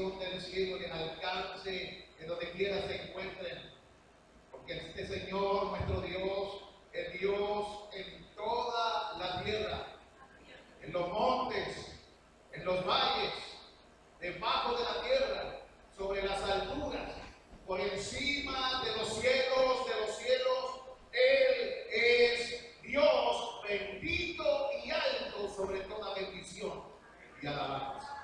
bendición del cielo les alcance en donde quiera se encuentren, porque este Señor, nuestro Dios, es Dios en toda la tierra, en los montes, en los valles, debajo de la tierra, sobre las alturas, por encima de los cielos, Él es Dios bendito y alto sobre toda bendición y alabanza.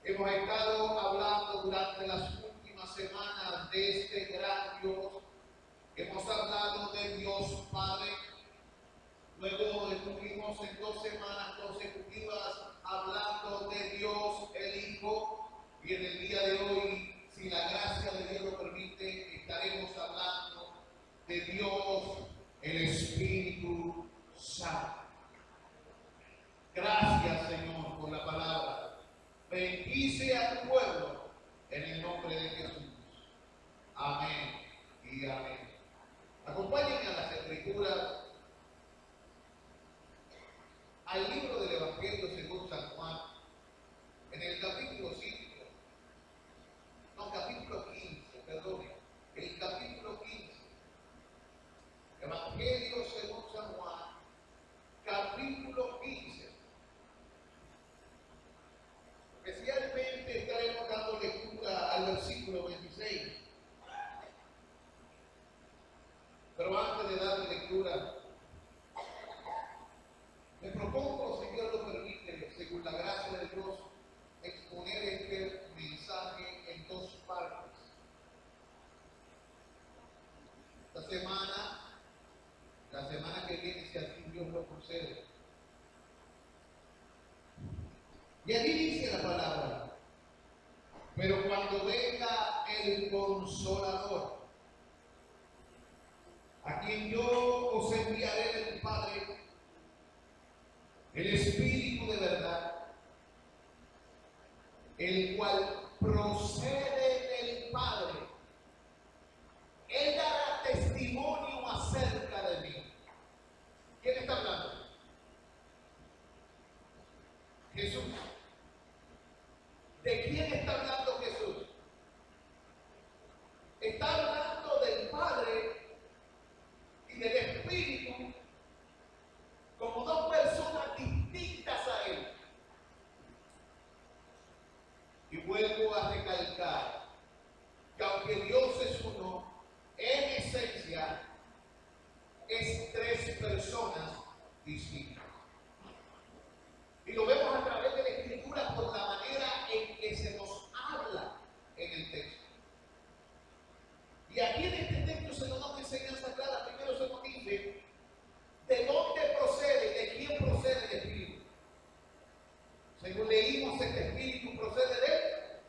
Hemos estado hablando durante las últimas semanas de este gran Dios. Hemos hablado de Dios Padre. Luego estuvimos en 2 semanas consecutivas hablando de Dios el Hijo. Y en el día de hoy, si la gracia de Dios lo permite, estaremos hablando de Dios el Espíritu Santo. Gracias, Señor, por la palabra. Bendice a tu pueblo en el nombre de Jesús. Amén y amén. Acompáñenme a las Escrituras, al libro del Evangelio según San Juan, en el capítulo 15, perdón, el capítulo 15. Evangelio según San Juan, capítulo 15. Especialmente estaremos dando lectura al versículo 26. Pero antes de dar lectura, me propongo, si Dios lo permite, según la gracia de Dios, exponer este mensaje en 2 partes. La semana que viene, si así Dios lo concede. Y allí dice la palabra: pero cuando venga el Consolador, a quien yo os enviaré del Padre, el Espíritu de verdad, el cual procede del Padre, Él dará testimonio acerca de mí. ¿Quién está hablando? Jesús. ¿De quién está hablando Jesús? Está hablando del Padre y del Espíritu como 2 personas distintas a Él. Y vuelvo a recalcar que aunque Dios es uno, en esencia es 3 personas distintas. Y lo vemos a través de la Escritura por la manera en que se nos habla en el texto. Y aquí en este texto se nos da una enseñanza clara. Primero se nos dice de dónde procede, de quién procede el Espíritu. Según leímos, este Espíritu procede de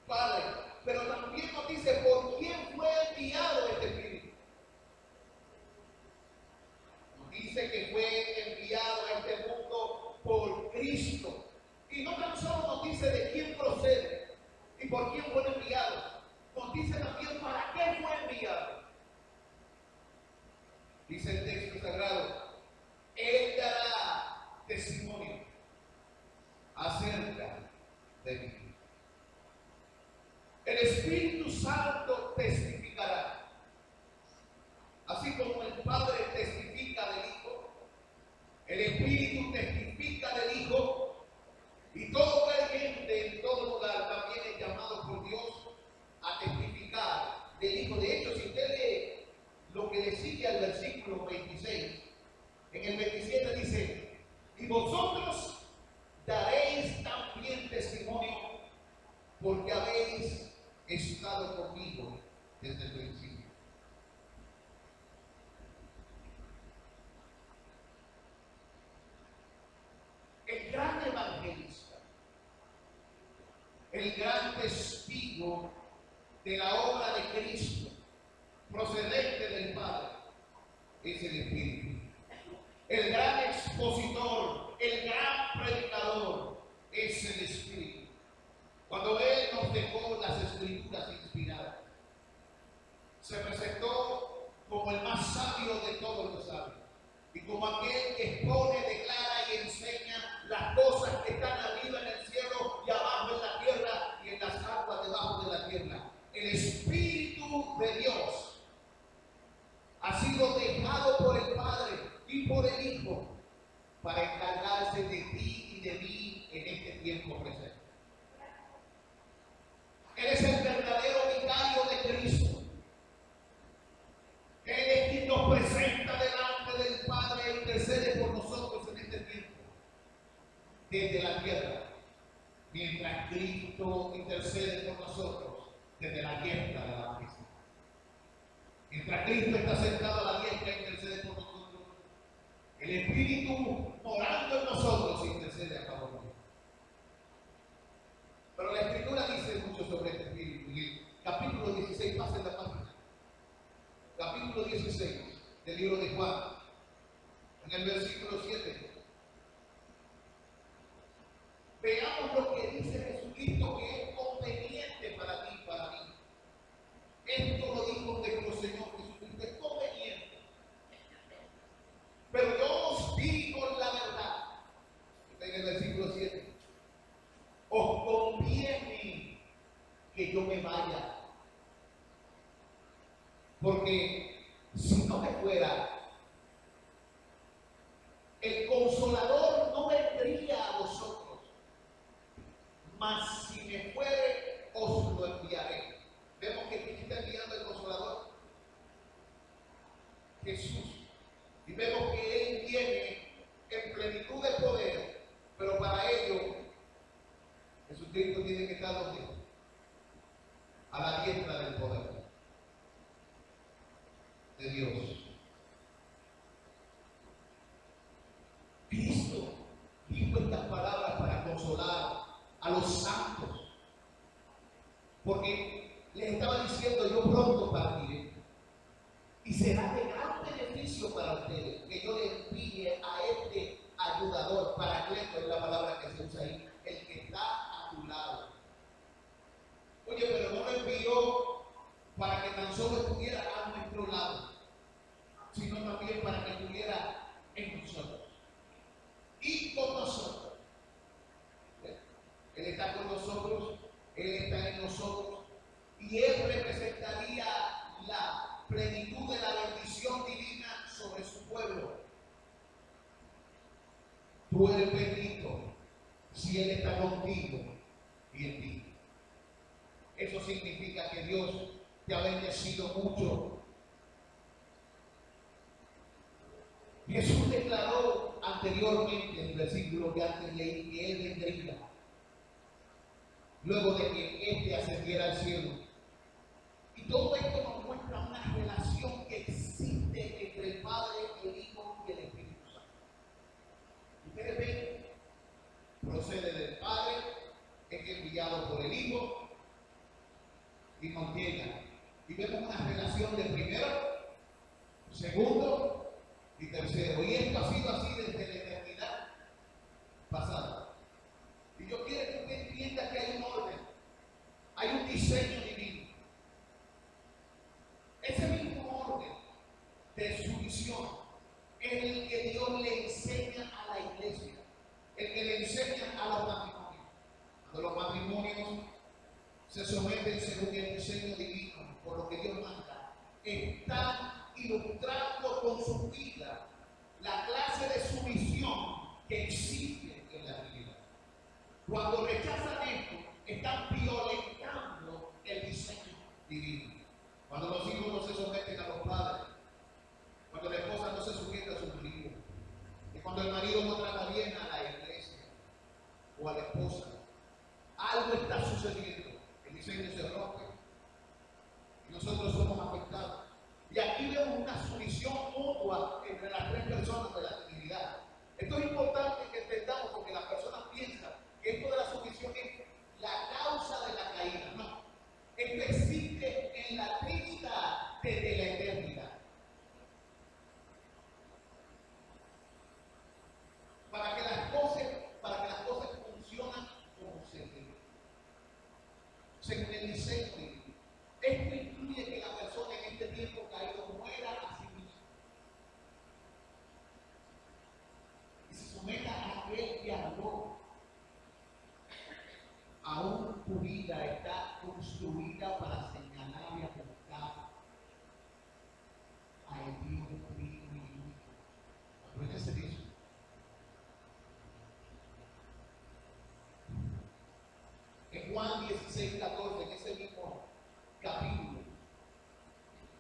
Padre. Pero también nos dice por quién fue enviado este Espíritu. Nos dice que fue enviado a este mundo por Cristo. Y no tan solo nos dice de quién procede y por quién fue enviado. Nos dice también para qué fue enviado. Dice el texto sagrado: Él dará testimonio acerca de mí. El Espíritu Santo testificará. Así como el Padre testifica del Hijo, el Espíritu testifica del Hijo, y todo creyente en todo lugar también es llamado por Dios a testificar del Hijo. De hecho, si usted lee lo que le sigue al versículo 26, en el 27 dice: y vosotros daréis también testimonio, porque habéis estado conmigo desde el principio. El gran evangelista, el gran testigo de la obra de Cristo, procedente del Padre, es el Espíritu. El gran expositor, el gran predicador, es el Espíritu. Cuando Él nos dejó las Escrituras inspiradas, se presentó como el más sabio de todos los sabios y como aquel que expone, declara y enseña las cosas que están arriba en el cielo y abajo Cristo intercede por nosotros desde la diestra de la majestad. Mientras Cristo está sentado a la diestra, intercede por nosotros. El Espíritu morando en nosotros intercede a favor de nosotros. Pero la Escritura dice mucho sobre este Espíritu. En el capítulo 16, pasen la página. Capítulo 16 del libro de Juan, en el versículo 7. Veamos lo que dice Jesucristo que es conveniente para ti y para mí. Esto lo dijo nuestro Señor Jesucristo, es conveniente. Pero yo os digo la verdad. Está en el versículo 7. Os conviene que yo me vaya. Porque si no me fuera, el Consolador no vendría a vosotros. Mas si me fuere, os lo enviaré. Vemos que ¿quién está enviando el Consolador? Jesús. Y vemos que Él viene en plenitud de poder, pero para ello Jesucristo tiene que estar donde? A la diestra del poder de Dios. Cristo dijo estas palabras para consolar a los santos, porque les estaba diciendo: yo pronto partiré, y será de gran beneficio para ustedes que yo les envíe a este ayudador. Paracleto es la palabra que se usa ahí, el que está a tu lado. Oye, pero no lo envió para que tan solo estuviera a nuestro lado, sino también para que estuviera en nosotros y con nosotros. Él está con nosotros, Él está en nosotros, y Él representaría la plenitud de la bendición divina sobre su pueblo. Tú eres bendito si Él está contigo y en ti. Eso significa que Dios te ha bendecido mucho. Jesús declaró anteriormente en el versículo que antes leí que Él vendría luego de que Éste ascendiera al cielo. Y todo esto nos muestra una relación que existe entre el Padre, el Hijo y el Espíritu Santo. Ustedes ven, procede del Padre, es enviado por el Hijo y nos llega. Y vemos una relación de primero, segundo y tercero. Y esto ha sido así desde la eternidad pasada. Y yo quiero que usted entienda que hay un orden, hay un diseño divino. Ese mismo orden de su visión es el que Dios le enseña a la iglesia, el que le enseña a los matrimonios. Cuando los matrimonios se someten según el diseño divino, por lo que Dios manda, están ilustrando con su vida la clase de sumisión que existe en la realidad. Cuando rechazan esto, están violentando el diseño divino. Cuando los hijos no se someten a los padres, cuando la esposa no se sujeta a su marido, y cuando el marido no trata bien a la iglesia o a la esposa, algo está sucediendo. El diseño se rompe y nosotros somos afectados. Y aquí vemos una sumisión mutua entre las tres personas de la Trinidad. Esto es importante que entendamos, porque las personas piensan que esto de la sumisión es la causa de la caída. No, esto existe en la Trinidad desde la eternidad. Para que las cosas funcionen como se debe, según el diseño divino. Esto incluye que la persona en este tiempo caído muera a sí misma y se someta a aquel que habló. Aún tu vida está construida para señalar y apuntar a el Dios trino y único. Acuérdense de eso. En Juan 16:14, en ese mismo capítulo,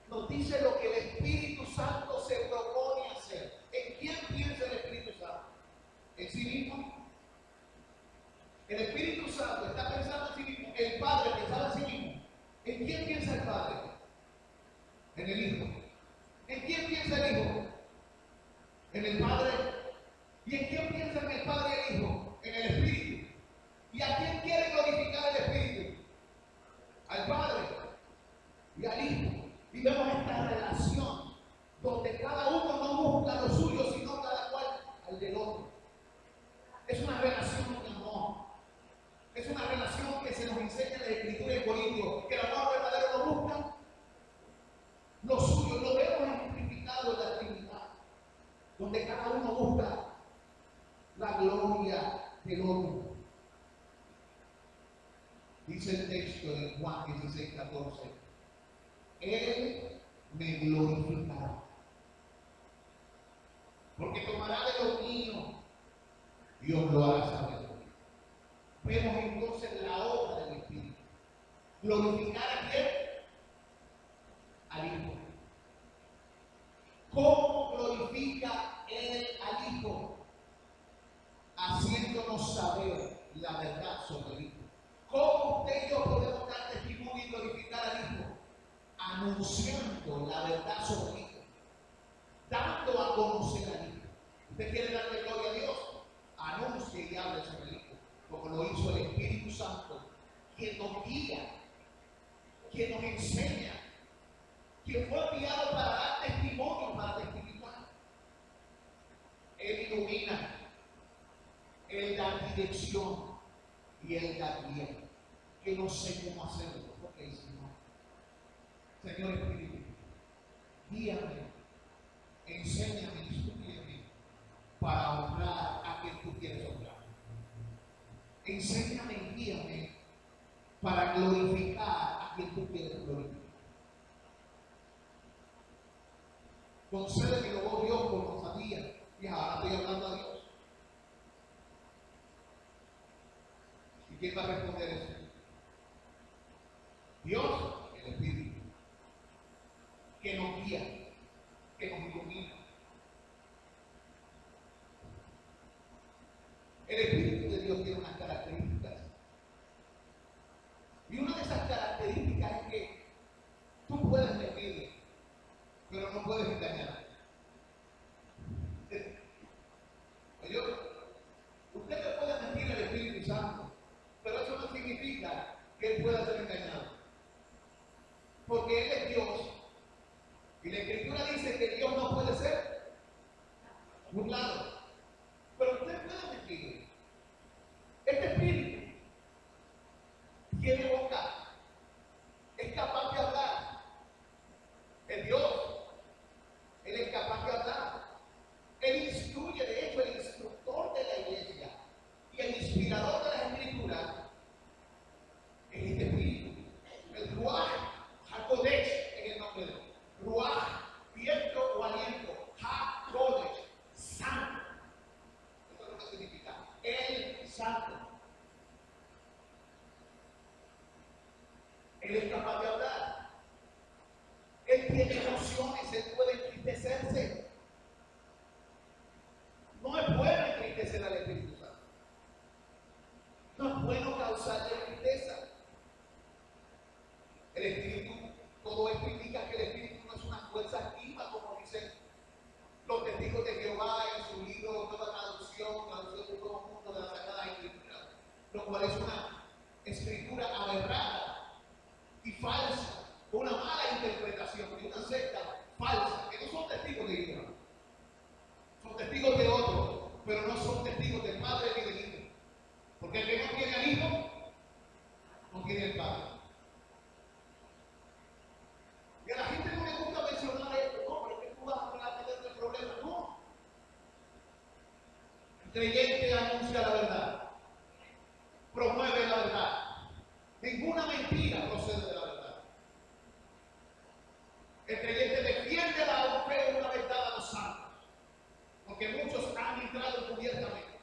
nos dice lo que el Espíritu Santo se propone hacer. ¿En quién piensa el Espíritu Santo? ¿En sí mismo? El Espíritu Santo está pensando el Padre pensaba en sí mismo, ¿en quién piensa el Padre? En el Hijo. ¿En quién piensa el Hijo? En el Padre. ¿Y en quién piensa en el Padre y el Hijo? En el Espíritu. ¿Y a quién quiere glorificar el Espíritu? Al Padre y al Hijo. Y vemos esta relación donde cada uno no busca lo suyo, sino cada cual al del otro. Es una relación de amor. Es una relación que se nos enseña en la Escritura de Corintios, que el amor verdadero no busca lo suyo. Lo vemos ejemplificado en la Trinidad, donde cada uno busca la gloria del otro. Dice el texto de Juan 16:14, Él me glorificará, porque tomará de lo mío y os lo hará saber. Vemos entonces la obra del Espíritu. ¿Glorificar a quién? Al Hijo. ¿Cómo glorifica Él al Hijo? Haciéndonos saber la verdad sobre el Hijo. ¿Cómo usted y yo podemos dar testimonio y glorificar al Hijo? Anunciando la verdad sobre el Hijo, dando a conocer al Hijo. ¿Usted quiere darle gloria a Dios? Anuncie y hable sobre el Hijo, como lo hizo el Espíritu Santo, quien nos guía, quien nos enseña, quien fue enviado para dar testimonio, para testificar. Él ilumina, Él da dirección y Él da guía. Que no sé cómo hacerlo. Ok, Señor Espíritu, guíame, enséñame, instrúyeme para honrar a quien tú quieres honrar. Enséñame y guíame para glorificar a quien tú quieres glorificar. Concédeme luego Dios por no sabía. Y ahora estoy hablando a Dios. ¿Y quién va a responder eso? Dios, el Espíritu, que nos guía, que nos ilumina. El Espíritu de Dios tiene unas características. Y una de esas características es que tú puedes mentirle, pero no puedes engañar. Usted le puede mentir al Espíritu Santo, pero eso no significa que él pueda ser engañado. Porque Él es Dios. Y la Escritura dice que Dios no puede ser burlado. Pero usted puede mentir. Este Espíritu tiene boca. Es capaz de hablar. Es Dios. Él es capaz de hablar. Él instruye, de hecho, el instructor de la iglesia y el inspirador de la Escritura es este Espíritu. El Ruach HaKodesh es el nombre de él. Ruach, viento o aliento. HaKodesh, santo. Eso es lo que significa. El santo. Él es capaz de hablar. Él tiene emociones, él puede entristecerse. No es bueno entristecer al Espíritu Santo. No es bueno causarle tristeza. El Espíritu, todo esto indica que el Espíritu no es una fuerza activa, como dicen los testigos de Jehová en su libro, Nueva Traducción de todo el mundo de la Sagrada Escritura, lo cual es una escritura aberrada y falsa, una mala interpretación de una secta falsa, que no son testigos de Jehová, son testigos de otros, pero no son testigos del Padre ni del Hijo, porque el que no tiene al Hijo, no tiene el Padre. Y a la gente no le gusta mencionar esto, no, pero es que tú vas a tener el problema, no. El creyente anuncia la verdad, promueve la verdad. Ninguna mentira procede de la verdad. El creyente defiende la fe una vez dada a los santos, porque muchos han entrado encubiertamente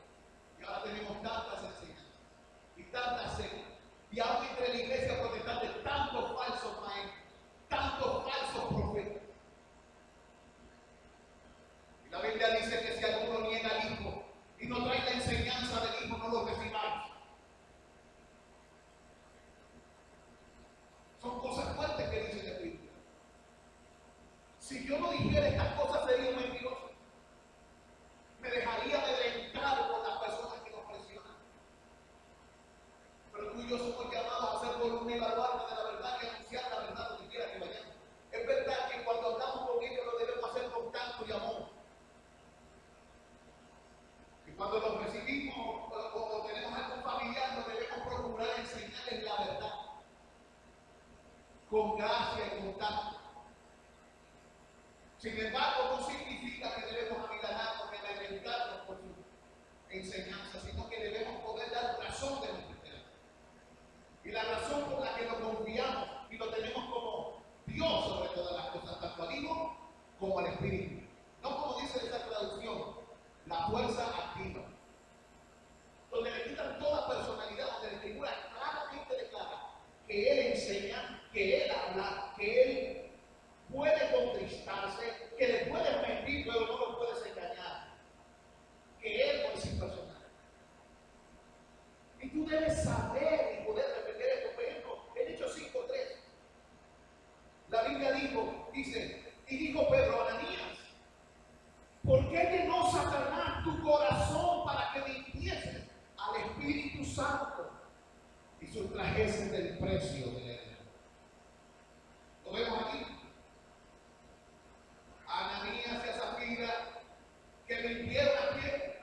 y ahora tenemos tantas enseñanzas. con gracia y con tacto. Sin embargo, no significa que debemos amilanarnos ni alimentarnos por su enseñanza, sino que debemos poder dar razón de nuestra esperanza. Y la razón por la que lo confiamos y lo tenemos como Dios sobre todas las cosas, tanto al Hijo como al Espíritu. No como dice esa traducción, la fuerza activa, donde le quitan toda personalidad, donde la Escritura claramente declara que Él enseña, que Él habla, que Él puede contristarse, que le puedes mentir, pero no lo puedes engañar, que Él no es impersonal. Y tú debes saber y poder defender esto. Por ejemplo, en Hechos 5:3, la Biblia dice, y dijo Pedro a Ananías, ¿por qué llenó Satanás tu corazón para que mintieses al Espíritu Santo y sustrajeses del precio de él? ¿Lo vemos aquí? Ananías y a Zafira que mintieron a quién,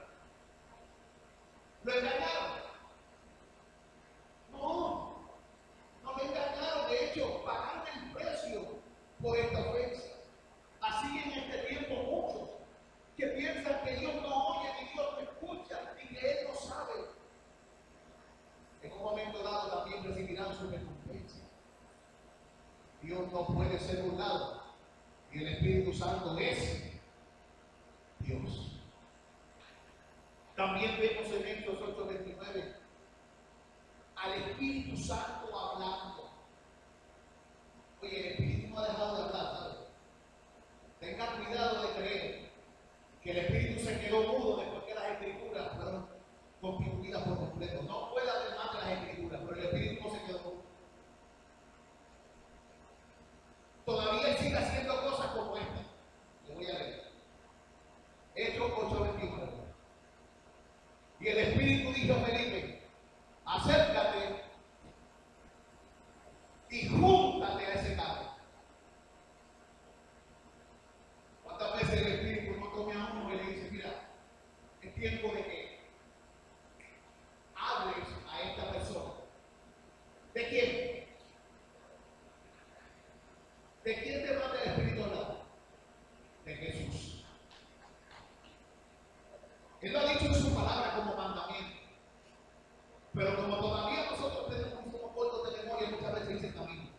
lo engañaron. No lo engañaron, de hecho pagaron el precio por esta ofensa. Así en este tiempo muchos que piensan que Dios no oye ni Dios no escucha y que Él no sabe, en un momento dado también recibirán su recompensa. Dios no puede ser burlado y el Espíritu Santo es Dios. También vemos en Hechos 8:29 al Espíritu Santo hablando. Oye, el Espíritu no ha dejado de hablar, ¿sabes? Tenga cuidado de creer que el Espíritu se quedó mudo después que las Escrituras fueron constituidas por completo. No puede haber más de las Escrituras, pero el Espíritu no se quedó mudo. Todavía Él sigue haciendo cosas como esta. Le voy a leer. Hechos 8:29. Y el Espíritu dijo a Felipe, acércate y júntate a ese carro. ¿Cuántas veces el Espíritu no tome a uno y le dice, mira, es tiempo de que hables a esta persona? ¿De quién? ¿De quién te manda el Espíritu a hablar? De Jesús. Él lo ha dicho en su palabra como mandamiento. Pero como todavía nosotros somos cortos de memoria, muchas veces dice camino.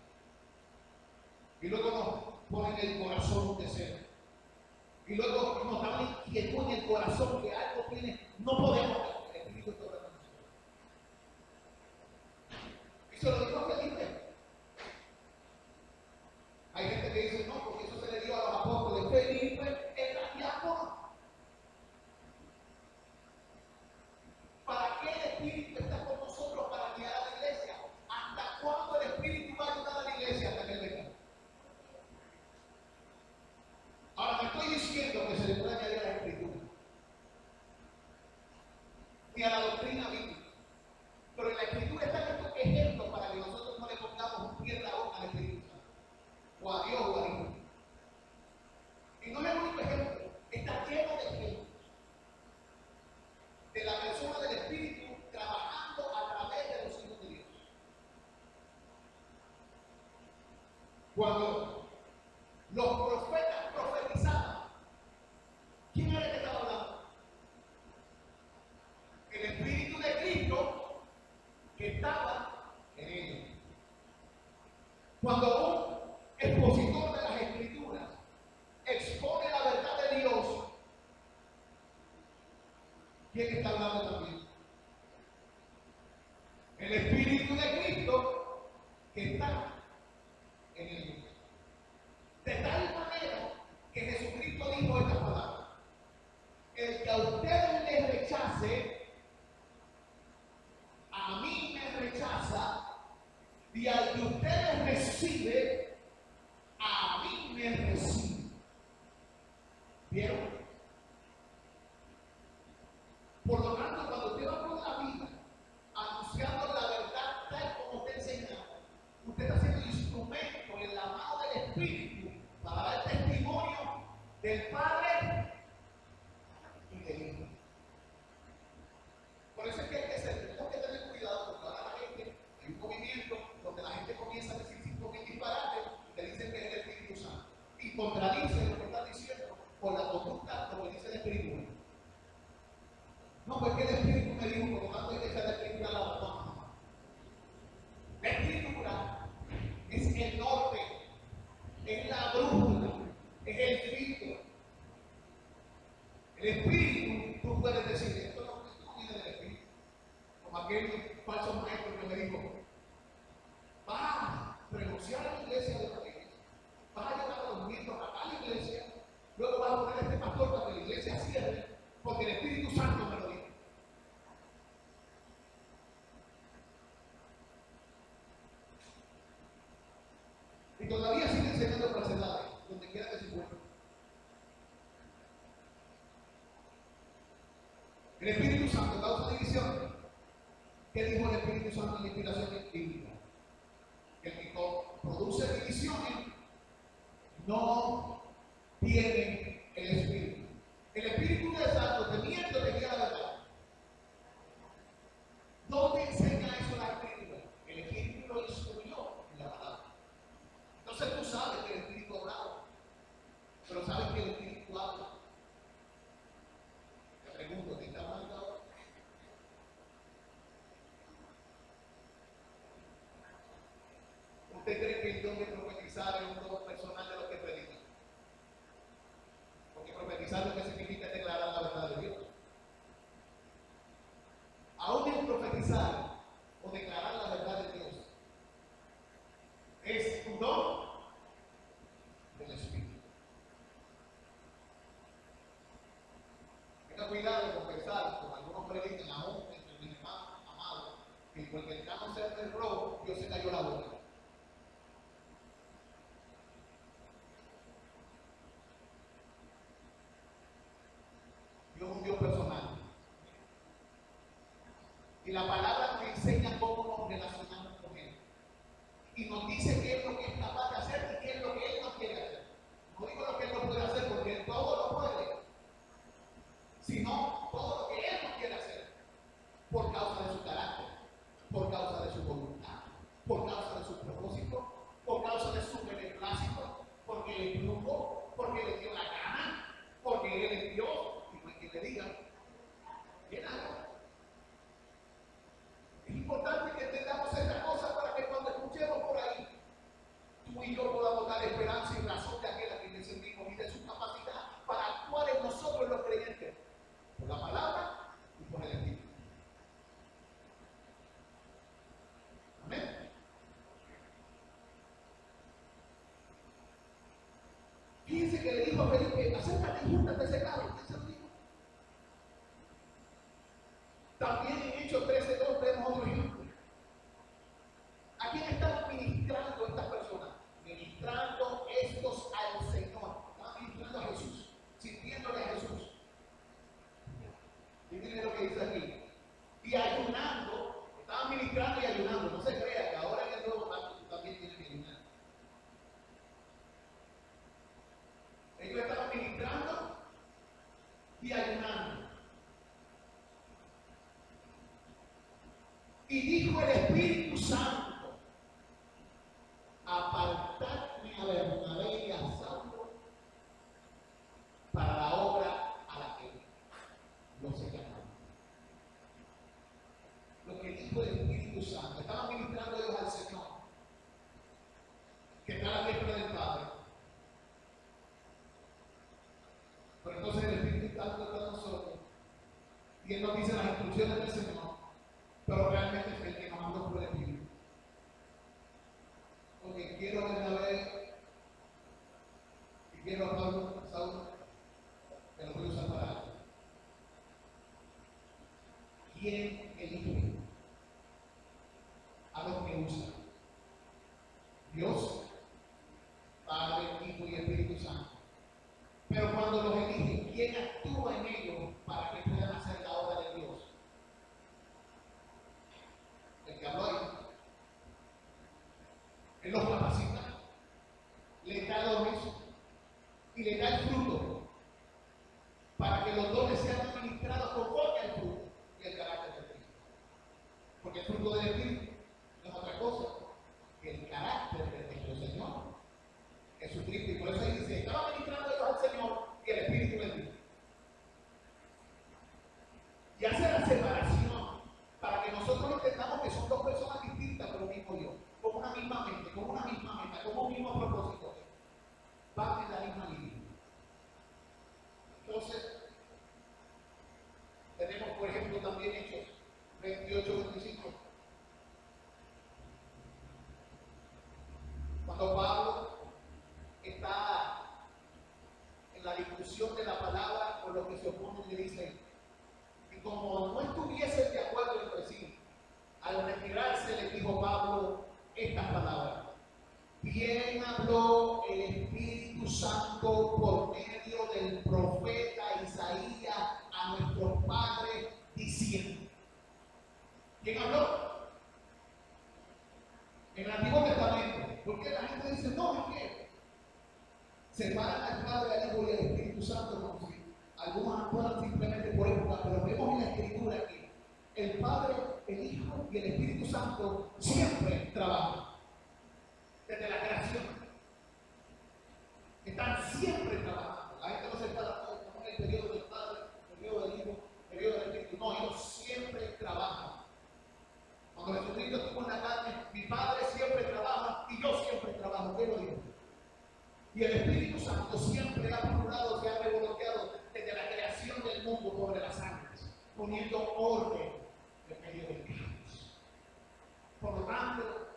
Y luego nos ponen el corazón un deseo. Y luego nos da una inquietud en el corazón que algo tiene, no podemos ver. El Espíritu está hablando con nosotros. Y se lo dijo a Felipe. Hay gente que dice, no, porque eso se le dio a los apóstoles. Felipe era diácono. ¿Para qué el Espíritu está con nosotros para guiar a la iglesia? ¿Hasta cuándo el Espíritu va a ayudar a la iglesia hasta que Él venga? Ahora, no estoy diciendo que se le pueda añadir a la Escritura ni a la doctrina bíblica, pero en la Escritura están estos ejemplos para que nosotros no le pongamos un pie en la boca al Espíritu Santo, o a Dios o a Hijo. Y no es el único ejemplo, está lleno de ejemplos de la persona del Espíritu trabajando a través de los hijos de Dios. Cuando los profetas profetizaban, ¿quién era el que estaba hablando? El Espíritu de Cristo que estaba en ellos. Cuando un expositor de las Escrituras expone la verdad de Dios, ¿quién está hablando también? El Espíritu de Cristo que está en ellos. De tal manera que Jesucristo dijo esta palabra: el que a ustedes les rechace, a mí me rechaza, y al que ustedes recibe, a mí me recibe. ¿Vieron? Por lo tanto, cuando usted va por la vida anunciando la verdad tal como usted enseña, usted está siendo instrumento en la mano del Espíritu para dar testimonio del Padre y del Hijo. Por eso es que tenemos que tener cuidado, porque ahora la gente, hay un movimiento donde la gente comienza a decir 5.000 disparates. contradice lo que está diciendo con la conducta, lo que dice el Espíritu. No, porque el Espíritu me dijo, por lo tanto hay que echar la Escritura a la boca. No. La Escritura es el norte, es la brújula, es el filtro. El Espíritu, tú puedes decir, esto no viene del Espíritu. Como aquel falso maestro que me dijo, vas a renunciar a la iglesia de la iglesia, vas a llevar a los niños acá a la iglesia, luego vas a poner a este pastor para que la iglesia cierre, porque el Espíritu Santo me lo dijo. Y todavía sigue enseñando falsedades, donde quiera que se encuentre. El Espíritu Santo causa división. ¿Qué dijo el Espíritu Santo en la inspiración bíblica? Que el que produce divisiones no tiene el Espíritu. El Espíritu Santo, teniendo que guía la verdad. ¿Dónde enseña eso la Escritura? El Espíritu lo instruyó en la palabra. Entonces tú sabes que el Espíritu hablaba, pero sabes que el Espíritu habla. Te pregunto, ¿te está hablando ahora? ¿Usted cree que el don de profetizar es un don personal de los que predican? Porque profetizar lo que significa es declarar la verdad de Dios. Aún el profetizar o declarar la verdad de Dios es un don del Espíritu. Tenga cuidado de confesar, como algunos predican aún entre mis hermanos amados, que porque el caso sea del robo, Dios se cayó la boca. Dios es un Dios personal. Y la palabra nos enseña cómo nos relacionamos con Él. Y nos dice qué es lo que es capaz de hacer y qué es lo que Él no quiere hacer. No digo lo que Él no puede hacer porque Él todo lo puede, sino todo lo que Él no quiere hacer por causa de su carácter, por causa de su voluntad, por causa de su propósito, por causa de su beneplácito, porque le plugo, porque le dio la gana, porque Él es Dios y no hay quien le diga que nada. Es importante que entendamos esta cosa para que cuando escuchemos por ahí, tú y yo podamos dar esperanza y razón de aquel a quien le servimos y de su capacidad para actuar en nosotros los creyentes, por la palabra y por el Espíritu. Amén. Fíjense que le dijo a Felipe, acércate y júntate ese carro. ¿Qué se lo dijo? También en Hechos 13:2 vemos otro ejemplo. ¿A quién están ministrando estas personas? Ministrando estos al Señor. Están ministrando a Jesús, sirviéndole a Jesús. Y miren lo que dice aquí. Y ayunando, estaban ministrando y ayunando. No se crea que ahora en el nuevo pacto tú también tienes que ayunar. Ellos estaban ministrando y ayunando. Y dijo el Espíritu Santo, apartadme a Bernabé y a Saulo para la obra a la que los he llamado. Lo que dijo el Espíritu Santo, estaban ministrando ellos al Señor, que está a la diestra del Padre. Pero entonces el Espíritu Santo está en nosotros y Él nos dice las instrucciones del Señor, pero realmente es el que nos habló por el Espíritu. Porque quiero Bernabé y quiero a Saulo, que lo voy a usar para algo. ¿Quién elige a los que usa? Dios, Padre, Hijo y Espíritu Santo. Pero cuando los elige, ¿quién actúa en ellos para que puedan hacer la obra de Dios? El que habló ahí. Él los capacita, le da dones y le da el fruto para que los dones sean administrados conforme al fruto y el carácter de Cristo. Porque el fruto del Espíritu no es otra cosa que el carácter de Cristo. con un mismo propósito, van en la misma línea. Entonces, tenemos, por ejemplo, también Hechos 28-25. Cuando Pablo está en la discusión de la palabra con los que se oponen, le dicen, y como no estuviesen de acuerdo entre sí, al retirarse les dijo Pablo estas palabras: bien habló el Espíritu Santo por medio del profeta Isaías a nuestros padres diciendo. ¿Quién habló? En el Antiguo Testamento. Porque la gente dice, no, es que separan al Padre, al Hijo y al Espíritu Santo como si algunos actuaran simplemente por época, pero vemos en la Escritura que el Padre, el Hijo y el Espíritu Santo siempre trabajan. Desde la creación. Están siempre trabajando. La gente no se está en el periodo del Padre, el periodo del Hijo, el periodo del Espíritu. No, ellos siempre trabajan. Cuando Jesucristo estuvo en la carne, mi Padre siempre trabaja y yo siempre trabajo. ¿Qué lo digo? Y el Espíritu Santo siempre ha procurado, se ha revoloteado desde la creación del mundo sobre las aguas, poniendo orden en medio del caos. Por lo tanto,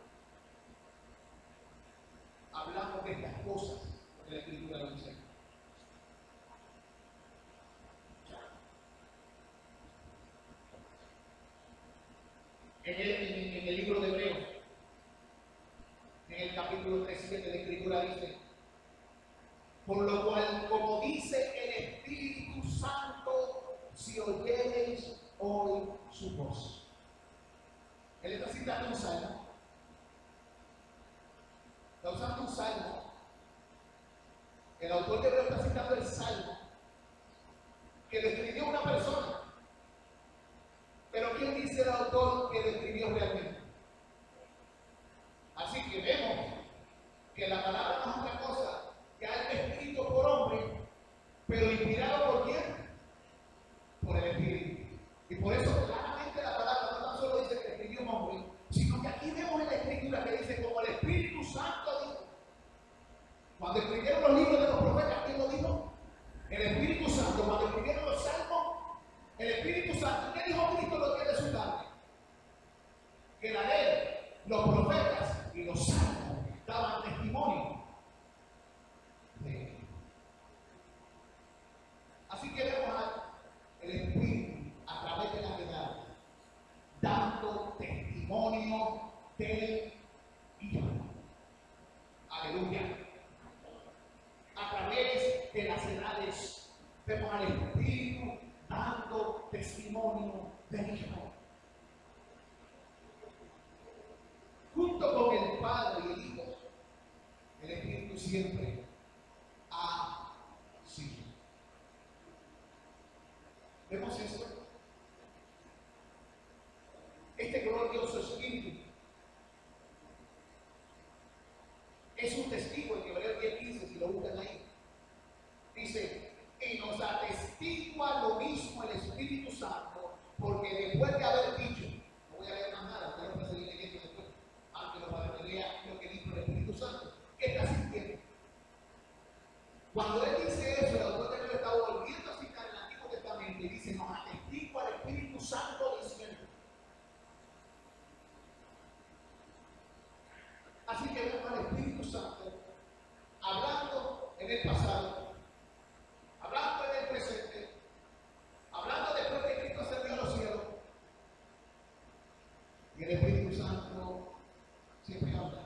hablamos de estas cosas que la Escritura lo dice. En el libro de Hebreos, en el capítulo 3:7, la Escritura dice: por lo cual, como dice el Espíritu Santo, si oyereis hoy su voz. Él está citando un salmo. Está usando un salmo. El autor de Hebreos está citando el salmo que describió una persona. Pero ¿quién dice el autor que describió realmente? Así que vemos que la palabra no es otra cosa que algo escrito por hombre, pero inspirado ¿por quién? Por el Espíritu. Y por eso claramente la palabra no tan solo dice que escribió un hombre, sino que aquí vemos en la Escritura que dice como el Espíritu Santo dijo. Cuando escribieron los libros de los profetas, ¿quién lo dijo? El Espíritu Santo. Cuando escribieron los salmos, el Espíritu Santo. ¿Qué dijo Cristo lo que es de su carne? Que la ley, los profetas y los salmos daban testimonio de él. Así que vemos al Espíritu a través de la verdad dando testimonio del Hijo. Aleluya. A través de las edades vemos al Espíritu dando testimonio del Hijo. Junto con el Padre y el Hijo, el Espíritu siempre ha sido. ¿Vemos eso? Este glorioso Espíritu es un testigo en Hebreos 10:15, si lo buscan ahí. Dice, y nos atestigua lo mismo el Espíritu Santo, porque después de haber dicho, no voy a leer más nada, ustedes van a seguir leyendo después, aunque lo para que lea lo que dijo el Espíritu Santo. ¿Qué está sintiendo? Cuando él dice eso, el autor de Hebreos está volviendo a citar el Antiguo Testamento y dice, nos atestigua el Espíritu Santo diciendo. Así que vemos al Espíritu Santo hablando en el pasado, hablando en el presente, hablando después que Cristo ascendió a los cielos. Y el Espíritu Santo siempre habla,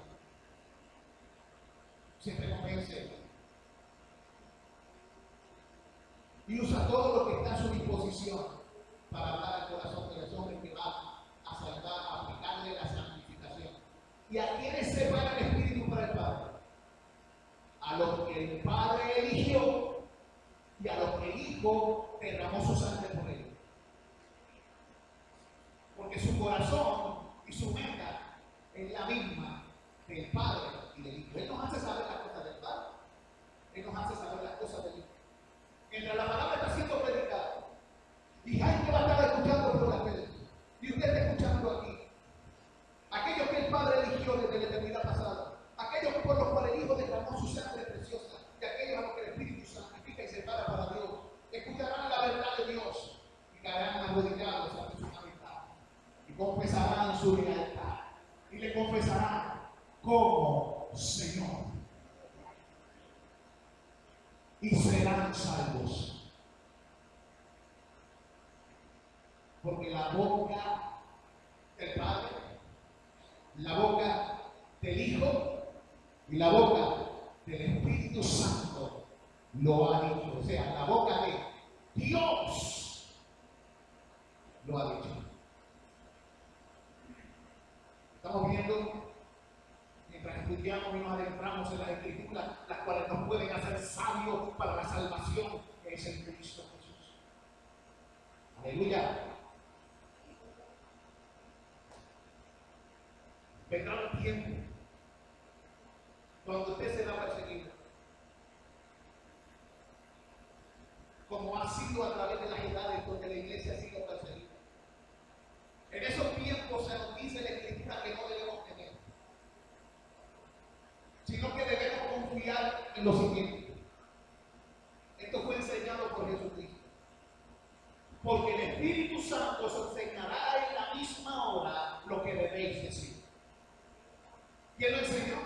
siempre convence y usa todo lo que está a su disposición para hablar al corazón de los hombres que va a salvar, a aplicarle la santificación. ¿Y a quiénes separa el Espíritu para el Padre? A los que el Padre eligió y a los que el Hijo derramó su sangre por ellos. Porque su corazón y su meta es la misma del Padre y del Hijo. Él nos hace saber las cosas del Padre. Él nos hace saber las cosas del Hijo. Mientras la palabra está siendo predicada, y Jaime va a estar escuchando por la tele, y usted está escuchando aquí. Aquellos que el Padre eligió desde la eternidad pasada, aquellos aquellos por los cuales el Hijo derramó su sangre preciosa, y aquellos a los que el Espíritu santifica y separa para Dios, escucharán la verdad de Dios y caerán arrodillados ante su majestad y confesarán su lealtad y le confesarán como Señor y serán salvos. Porque la boca del Padre, la boca del Hijo y la boca del Espíritu Santo lo ha dicho. O sea, la boca de Dios lo ha dicho. Estamos viendo, mientras estudiamos y nos adentramos en las Escrituras, las cuales nos pueden hacer sabios para la salvación que es en Cristo Jesús. Aleluya. Vendrá un tiempo cuando usted será perseguido, como ha sido a través de las edades donde la iglesia ha sido perseguida. En esos tiempos se nos dice la Escritura que no debemos temer, sino que debemos confiar en lo siguiente. Esto fue enseñado por Jesucristo. Porque el Espíritu Santo os enseñará en la misma hora lo que debéis decir. ¿Quién lo enseñó?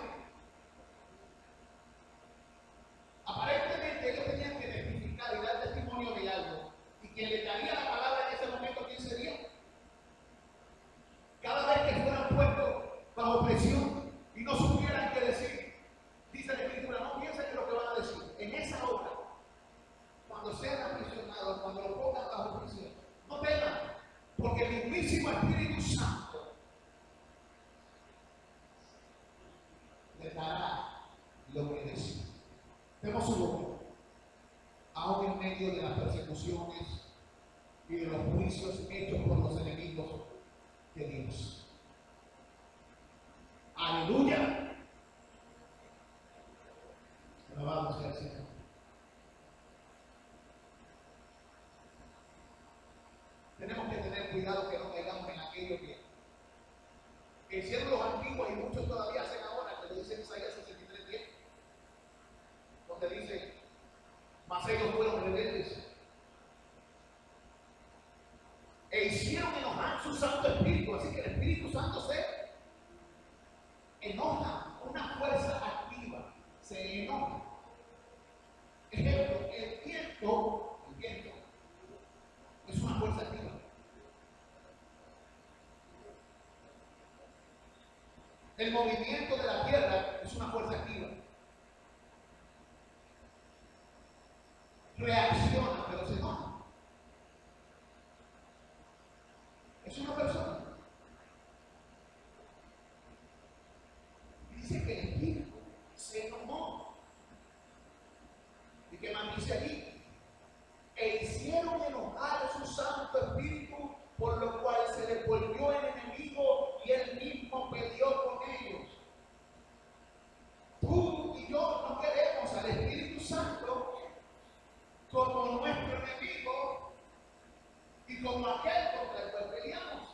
Aparentemente ellos tenían que testificar y dar testimonio de algo. Y quien le daría la palabra en ese momento, ¿quién sería? Cada vez que fueran puestos bajo presión y no supieran qué decir, dice la Escritura, no piensen en lo que van a decir. En esa hora, cuando sean aprisionados, cuando lo pongan bajo presión, no teman, porque el mismísimo Espíritu Santo les dará lo que decir. Tenemos su boca, aún en medio de las persecuciones y de los juicios hechos por los enemigos de Dios. Aleluya. Alabado sea el Señor. Tenemos que tener cuidado que no caigamos en aquello que hicieron los antiguos y muchos todavía hacen ahora, que lo dice Isaías 63:10, donde dice, mas ellos fueron rebeldes e hicieron enojar su Santo Espíritu. Así que el Espíritu Santo se enoja, una fuerza activa, se enoja. Ejemplo, el viento es una fuerza activa. El movimiento de la tierra es una fuerza activa. Reacciona, pero se enoja. Es una persona. Dice que el Espíritu se enojó. ¿Y qué más dice allí? E hicieron enojar a su Santo Espíritu, por lo cual se le volvió el enemigo y él mismo peleó con ellos. Tú y yo no queremos al Espíritu Santo como nuestro enemigo y como aquel contra el cual peleamos.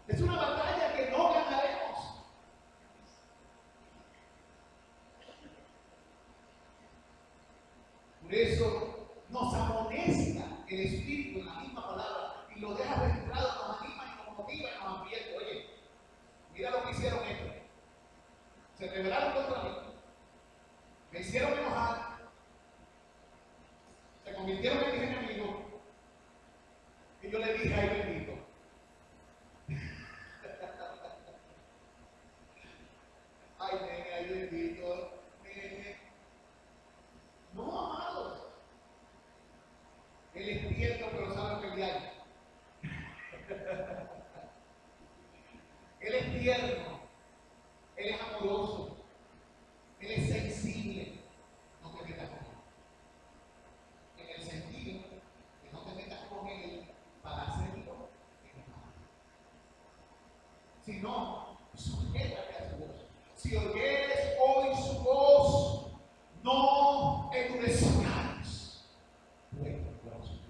Es una batalla que no ganaremos. Por eso nos amonesta el Espíritu en la misma palabra y lo deja registrado, nos anima y nos motiva y nos ambienta. Oye, mira lo que hicieron estos. Se rebelaron contra mí, me hicieron enojar, se convirtieron en mis enemigos y yo le dije, ay bendito. Ay nene, ay bendito, nene. No, amados. Él es tierno pero sabe pelear. Él es tierno, él es amoroso, él es sensible. No te metas con él. En el sentido que no te metas con él para hacerlo enojar. Si no, sujétate a su voz. Si oyeres hoy su voz, no endurezcáis vuestro corazón.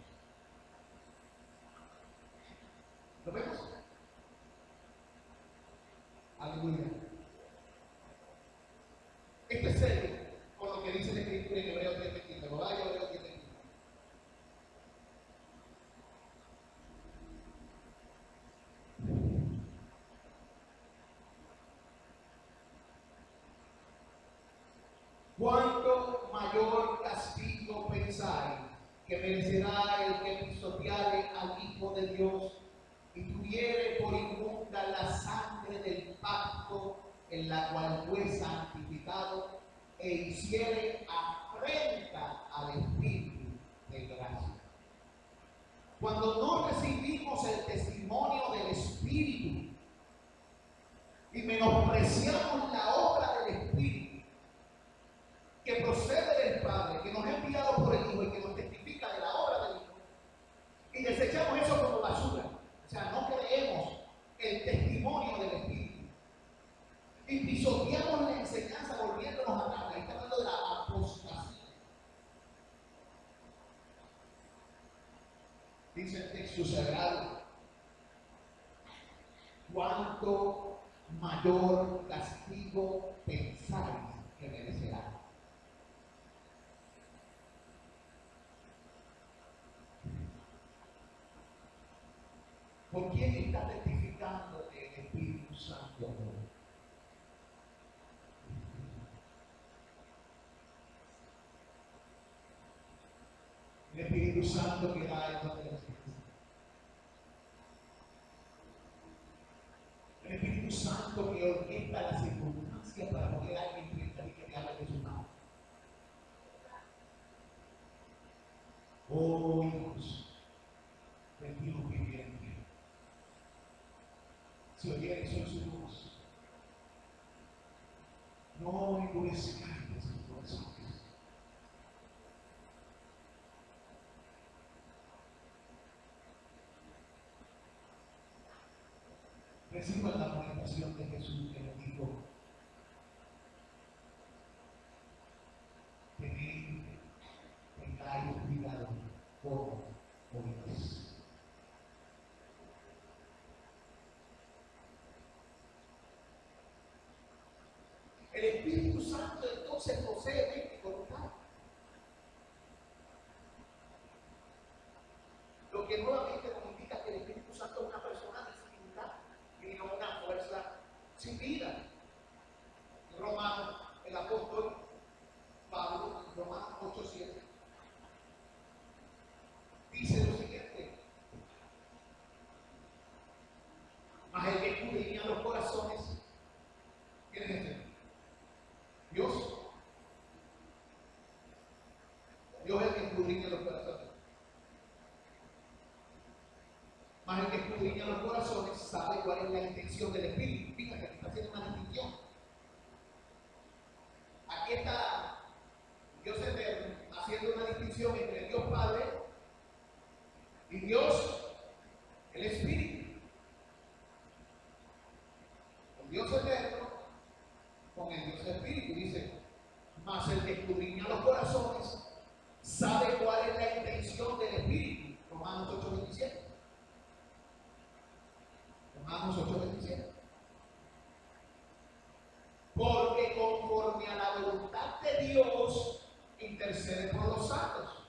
que merecerá el que pisoteare al Hijo de Dios y tuviere por inmunda la sangre del pacto en la cual fue santificado e hiciere afrenta al Espíritu de gracia. Cuando no recibimos el testimonio del Espíritu y menospreciamos la obra del Espíritu que procede del Padre, que nos ha enviado por el Hijo y que nos testifica de la obra del Hijo, y desechamos eso como basura, o sea, no creemos el testimonio del Espíritu y pisoteamos la enseñanza volviéndonos atrás. Ahí está hablando de la apostasía. Dice el texto sagrado: cuánto mayor castigo pensáis que merecerá. ¿Por quién está testificando el Espíritu Santo? El Espíritu Santo que da el don de la ciencia. El Espíritu Santo que orquesta las circunstancias para poder alguien frente y que te hable de su mano. Oh hijos, pedimos que vienen. Si oyeres hoy su voz, no endurezcáis sus corazones. Reciban la amonestación de Jesús que les dijo: tengáis cuidado cómo oís. El Espíritu Santo entonces posee mente y voluntad. Lo que nuevamente nos indica que el Espíritu Santo es una persona distinta y no una fuerza sin vida. Romano, el apóstol Pablo, Romanos 8:7, dice lo siguiente: mas el que escudriña los corazones, ¿quién es este? Dios. Dios es el que escudriña los corazones. Mas el que escudriña los corazones sabe cuál es la intención del Espíritu. Fíjate que está haciendo una distinción. Aquí está Dios eterno haciendo una distinción entre Dios Padre y Dios el Espíritu. El Dios eterno con el Dios Espíritu. Dice: mas el que escudriña los corazones sabe cuál es la intención del Espíritu. Romanos 8:27. Romanos 8:27. Porque conforme a la voluntad de Dios intercede por los santos.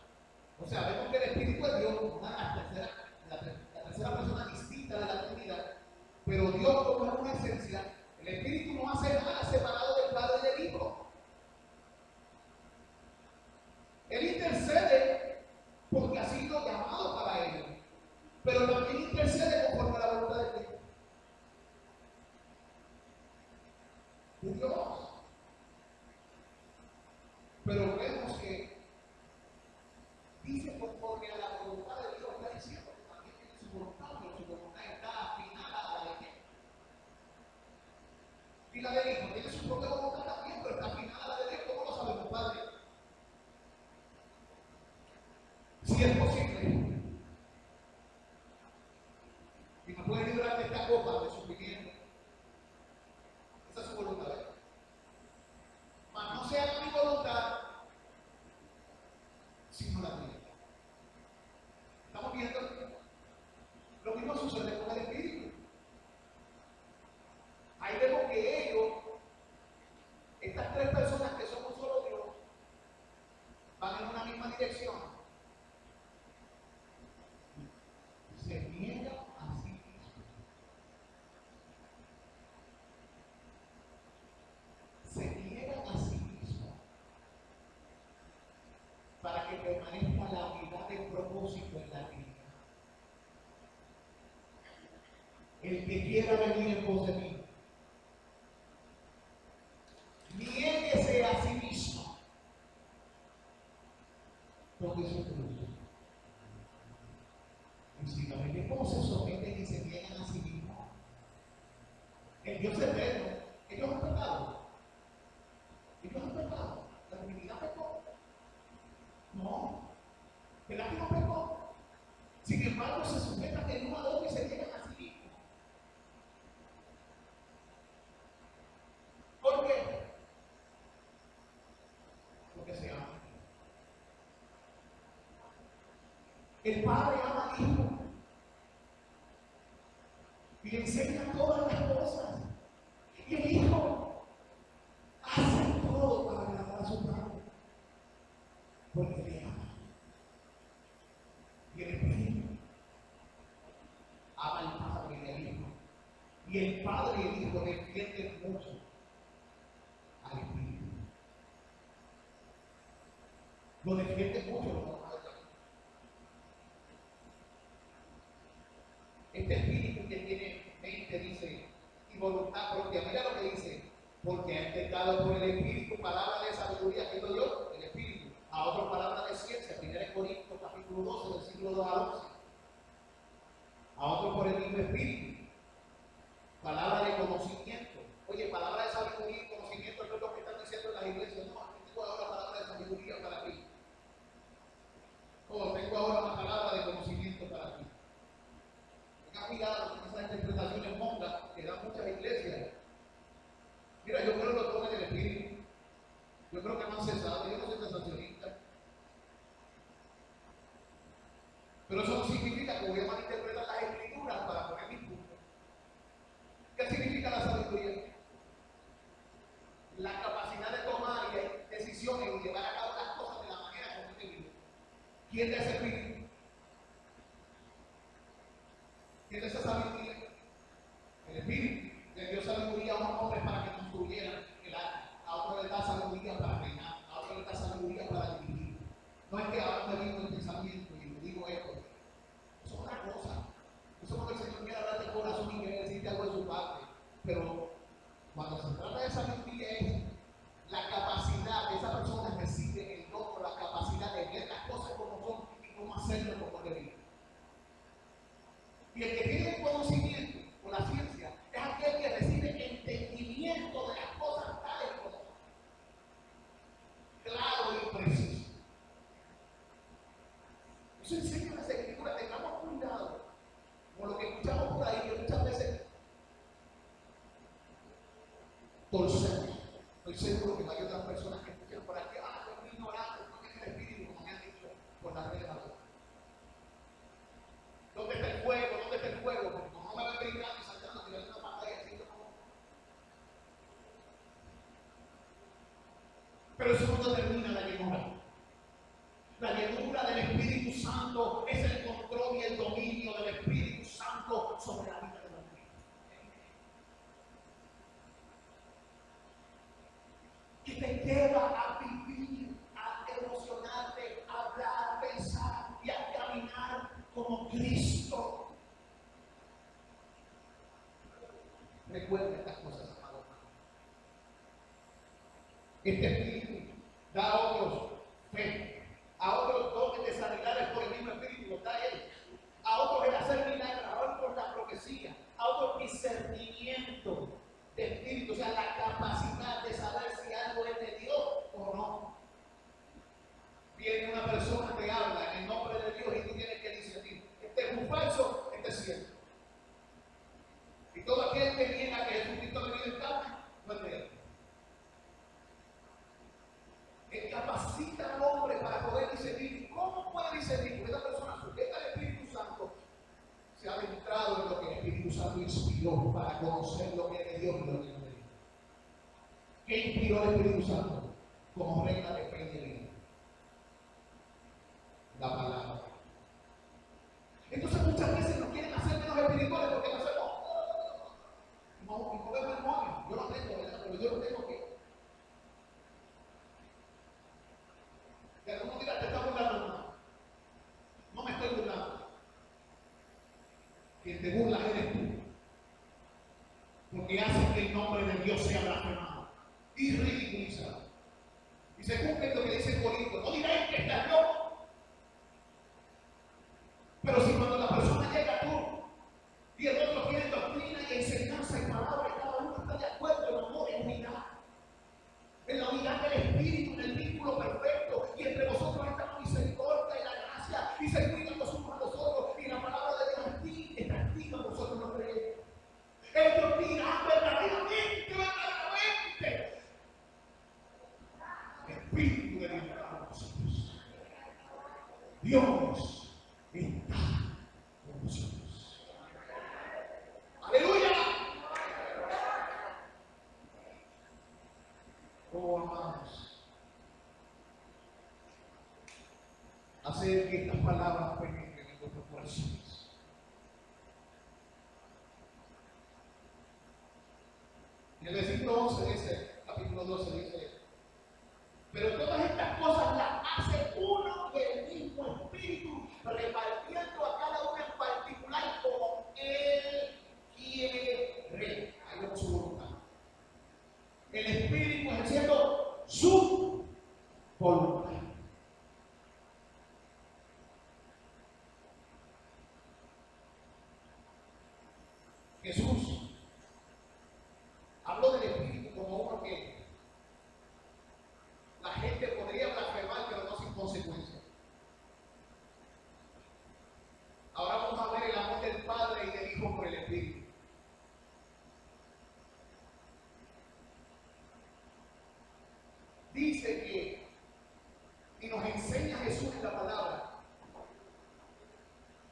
O sea, vemos que el Espíritu es Dios, la tercera persona distinta de la Trinidad, pero Dios, como es una esencia, el Espíritu no hace nada separado del Padre y del Hijo. Él intercede porque ha sido llamado para ello, pero también intercede conforme a la voluntad de Dios. De Dios. Pero vemos que dice conforme a la voluntad de Dios, está diciendo que también tiene su voluntad, pero su voluntad está afinada a la de Él. Y la del Hijo tiene su propia voluntad también, pero está afinada a la de Dios. ¿Cómo lo sabemos, Padre? Si es posible, y me puede librar de esta copa de sufrimiento. Esa es su voluntad. Mas no sea mi voluntad, sino la tuya. ¿Estamos viendo? Lo mismo sucede con el Espíritu. Ahí vemos que ellos, estas tres personas que somos solo Dios, van en una misma dirección. Se niegan a sí mismos. Se niegan a sí mismos para que permanezca la unidad de El que quiera venir en pos de mí, niéguese a sí mismo. Tome su cruz. Y si no ven cómo se someten y se niegan a sí mismos. El Dios eterno, ellos han pecado. Ellos han pecado. La divinidad pecó. No. ¿Verdad que no pecó? Sin embargo, se sujetan el uno al otro y se niegan a sí mismos. ¿Por qué? Porque se aman. El Padre ama al Hijo y le enseña todas las cosas. Y el Hijo hace todo para agradar a su Padre. Porque le ama. Y el Espíritu ama al Padre y al Hijo. Y el Padre y el Hijo defienden mucho al Espíritu. Lo defienden mucho los padres. Este espíritu que tiene mente, dice, y voluntad propia. Mira lo que dice. Porque ha intentado por el espíritu palabra de sabiduría, que doy yo, el espíritu. A otro palabra de ciencia, 1 Corintios capítulo 12, versículo 2 al 11. A otro por el mismo espíritu. Palabra de conocimiento. Oye, palabra de sabiduría y conocimiento, esto es lo que están diciendo en las iglesias. No, aquí tengo ahora palabra de sabiduría para ti. Oh, tengo ahora una palabra de conocimiento para ti. Tenga cuidado con esas interpretaciones monjas que dan muchas iglesias. Mira, yo creo que lo toman del espíritu. Yo creo que no han cesado. Yo no soy sensacionista. Pero eso no significa que voy a malinterpretar las escrituras para poner mis puntos. ¿Qué significa la sabiduría? La capacidad de tomar decisiones y llevar a cabo las cosas de la manera como usted vive. ¿Quién es ese espíritu? ¿Quién es esa sabiduría? El espíritu. Le dio sabiduría a unos hombres para que construyeran el arca. A otro le da sabiduría para reinar. A otro le da sabiduría para dirigir. No es que ahora me digo el pensamiento y me digo esto. Eso es otra cosa. Eso es cuando el Señor quiere hablar del corazón y quiere decirte algo de su parte. Pero cuando se trata de sabiduría es la capacidad de esa persona recibe el don o la capacidad de ver las cosas como son y cómo hacerlo como debe. Y el que tiene el conocimiento o la ciencia es aquel que recibe entendimiento de las cosas tales como son. Claro y preciso. Eso enseña las escrituras. Tengamos cuidado con lo que escuchamos por ahí, que muchas veces torcemos. Estoy seguro que hay otras personas que escuchan por aquí, son ignorantes, no tienen el espíritu, como me han dicho por las redes sociales. ¿Dónde está el fuego? ¿Dónde está el fuego? Porque como no me ven brincando y saltando, tirando una pantalla así como. Pero eso no determina la llenura. La llenura del Espíritu Santo es el control y el dominio del Espíritu Santo sobre la vida de los hombres. Que te lleva a vivir, a emocionarte, a hablar, a pensar y a caminar como Cristo. Recuerda estas cosas, amado hermano. Este Espíritu da a otros fe, a otros dones de sanidades por el mismo Espíritu, lo da Él. A otros el hacer milagros, a otros la profecía, a otros discernimiento de espíritu, o sea, la capacidad de saber si algo es de Dios o no. Viene una persona que habla en el nombre de Dios y tú tienes que discernir. Este es un falso, este es cierto. Y todo aquel que niega que Jesucristo ha venido en carne, no es de Él. Que capacita al hombre para poder discernir. ¿Cómo puede discernir? Porque esa persona sujeta al Espíritu Santo se ha adentrado en lo que el Espíritu Santo inspiró para conocer lo que es de Dios y lo que no es de Dios. ¿Qué inspiró el Espíritu Santo? Como regla de fe y de vida. La palabra. Entonces muchas veces nos quieren hacer menos espirituales porque no hacemos. No vemos demonios. Yo lo tengo, ¿verdad? Pero yo lo tengo que. Y algunos dirán, te estás burlando, no. No me estoy burlando. Quien te burla eres tú. nombre de Dios sea blasfemado y ridiculizado. Y se cumple lo que dice el Corinto, no diréis que estás loco. Pero si cuando la persona llega tú y el otro tiene doctrina y enseñanza y palabra, y cada uno está de acuerdo en amor, en unidad, en la unidad del Espíritu, en el vínculo perfecto, y entre vosotros está la misericordia y la gracia, y se cuidan los unos a los otros, y la palabra de Dios está activa, nosotros no creemos. Ellos dirán verdaderamente, el Espíritu de Dios está con nosotros. Dios está con nosotros. ¡Aleluya! Oh, amados, hacer que estas palabras penetren en vuestros corazones. Y el versículo 11 dice, capítulo 12 dice, pero todas estas cosas las hace uno y el mismo Espíritu, repartiendo a cada uno en particular como Él quiere. Ahí vemos su voluntad. El Espíritu ejerciendo su voluntad. Jesús habló del Espíritu como uno que la gente podría blasfemar, pero no sin consecuencia. Ahora vamos a ver el amor del Padre y del Hijo por el Espíritu. Dice que, y nos enseña Jesús en la palabra,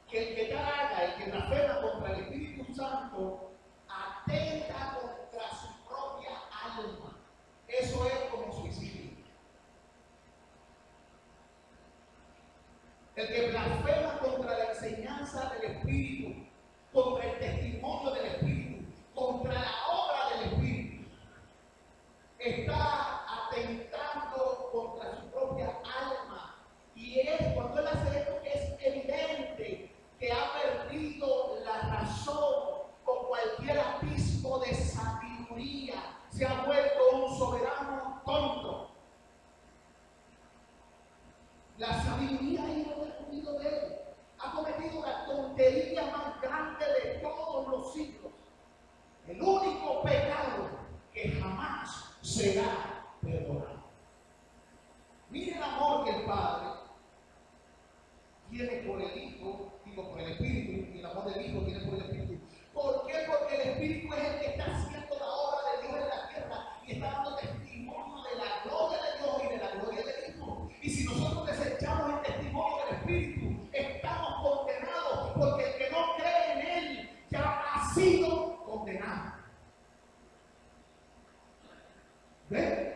que el que traga, el que blasfema contra el Espíritu Santo, atenta contra su propia alma. Eso es como suicidio. El que blasfema contra la enseñanza del Espíritu, contra el testimonio del Espíritu, contra la obra del Espíritu, está atentando contra su propia alma. Y es cuando él hace esto que es evidente que ha perdido la razón con cualquier atisbo de sabiduría. Se ha vuelto un soberano tonto. La sabiduría ha ido descuido de él. Ha cometido la tontería más grande de todos los siglos. El único pecado que jamás será perdonado. Mire el amor que el Padre tiene por el Hijo, digo por el Espíritu, y el amor del Hijo tiene por el Espíritu. ¿Por qué? Porque el Espíritu es el que está haciendo la obra de Dios en la tierra y está dando testimonio de la gloria de Dios y de la gloria del Hijo. Y si nosotros desechamos el testimonio del Espíritu, estamos condenados, porque el que no cree en Él ya ha sido condenado. ¿Ven?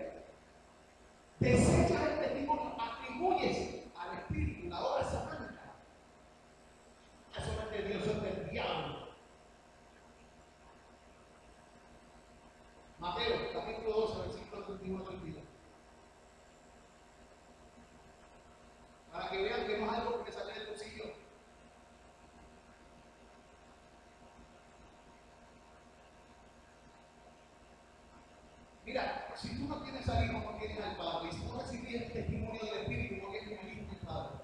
Desechas el testimonio, atribuyes al Espíritu la obra satánica. Eso no es de Dios, eso es del diablo. Mateo, capítulo 12, versículo 31 al 32. Para que vean que no es algo que sale del bolsillo. Mira, si tú no tienes al Hijo, no tienes al Padre. Y si tú no recibes el testimonio del Espíritu, no tienes al Hijo ni al Padre.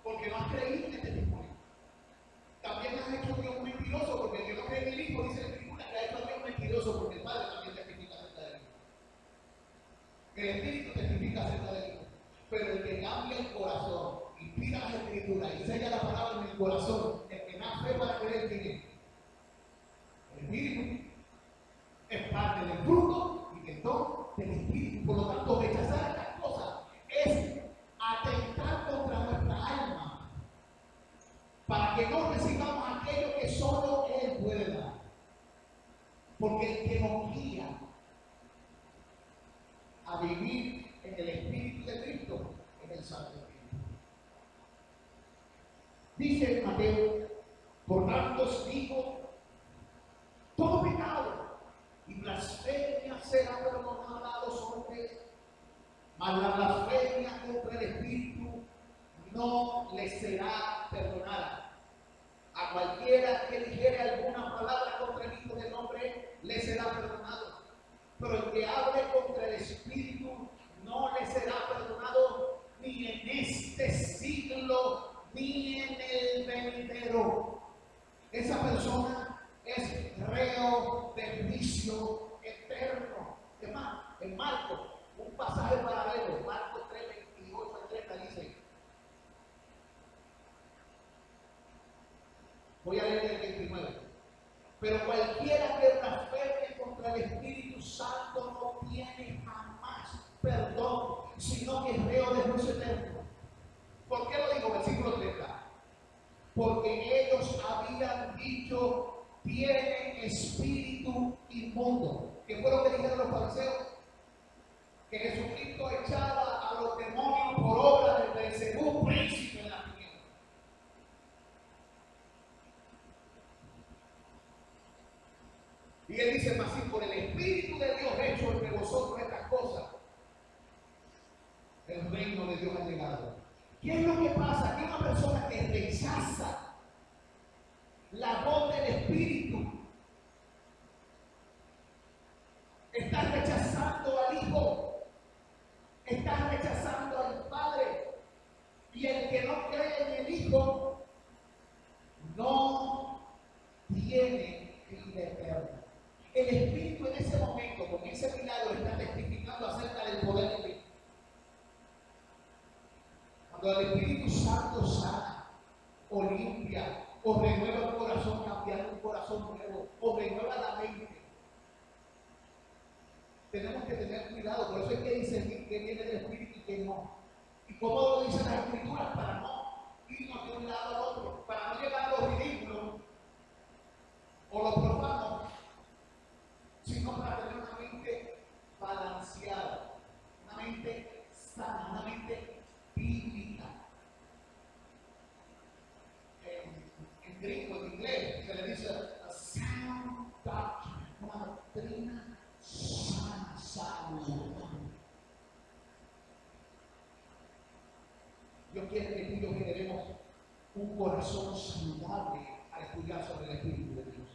Porque no has creído en este testimonio. También has hecho a Dios mentiroso, porque el que no cree en el Hijo, dice la Escritura, que ha hecho a Dios mentiroso, porque el Padre también testifica acerca del Hijo. El Espíritu testifica acerca del Hijo. Pero el que cambia el corazón, inspira las Escrituras y sella la palabra en el corazón, el que más fe para creer tiene. El Espíritu es parte del fruto y del don del Espíritu. Por lo tanto, rechazar estas cosas es atentar contra nuestra alma para que no recibamos aquello que solo Él puede dar. Porque el que nos guía a vivir en el Espíritu de Cristo es el Santo Espíritu. Dice Mateo, por tanto os digo, todo pecado y blasfemia será perdonada a los hombres, mas la blasfemia contra el Espíritu no le será perdonada. A cualquiera que dijere alguna palabra contra el Hijo del Hombre, le será perdonado. Pero el que hable contra el Espíritu, no le será perdonado ni en este siglo, ni en el venidero. Esa persona es reo de juicio eterno. Es más, en Marcos, un pasaje paralelo, Marcos 3, 28 al 30 dice, voy a leer el 29. Pero cualquiera que blasfeme contra el Espíritu Santo no tiene jamás perdón, sino que es reo de juicio eterno. ¿Por qué lo digo? Versículo 30. Porque ellos habían dicho, tienen espíritu inmundo. ¿Qué fue lo que dijeron los fariseos? Que Jesucristo echaba a los demonios por obra del Beelzebú, príncipe de la tiniebla. Y él dice más así, por el Espíritu de Dios hecho entre vosotros estas cosas, el reino de Dios ha llegado. ¿Qué es lo que pasa? Que una persona que rechaza la voz del Espíritu está rechazando al Hijo, está rechazando al Padre, y el que no cree en el Hijo no tiene vida eterna. El Espíritu en ese momento, con ese milagro, está testificando acerca del poder de Cristo. Cuando el Espíritu Santo sana, o limpia, o renueva un corazón, cambiando un corazón nuevo, o renueva la mente, tenemos que tener cuidado. Por eso es que discernir que viene del Espíritu y que no. ¿Y cómo lo dicen las Escrituras? Para no irnos de un lado al otro, para no llegar a lo ridículo o lo profano, sino para tener una mente balanceada, una mente sana, una mente bíblica. En griego, en inglés, se le dice a sound doctrine, una doctrina sana, saludable. Dios quiere que tú y yo generemos un corazón saludable al estudiar sobre el Espíritu de Dios.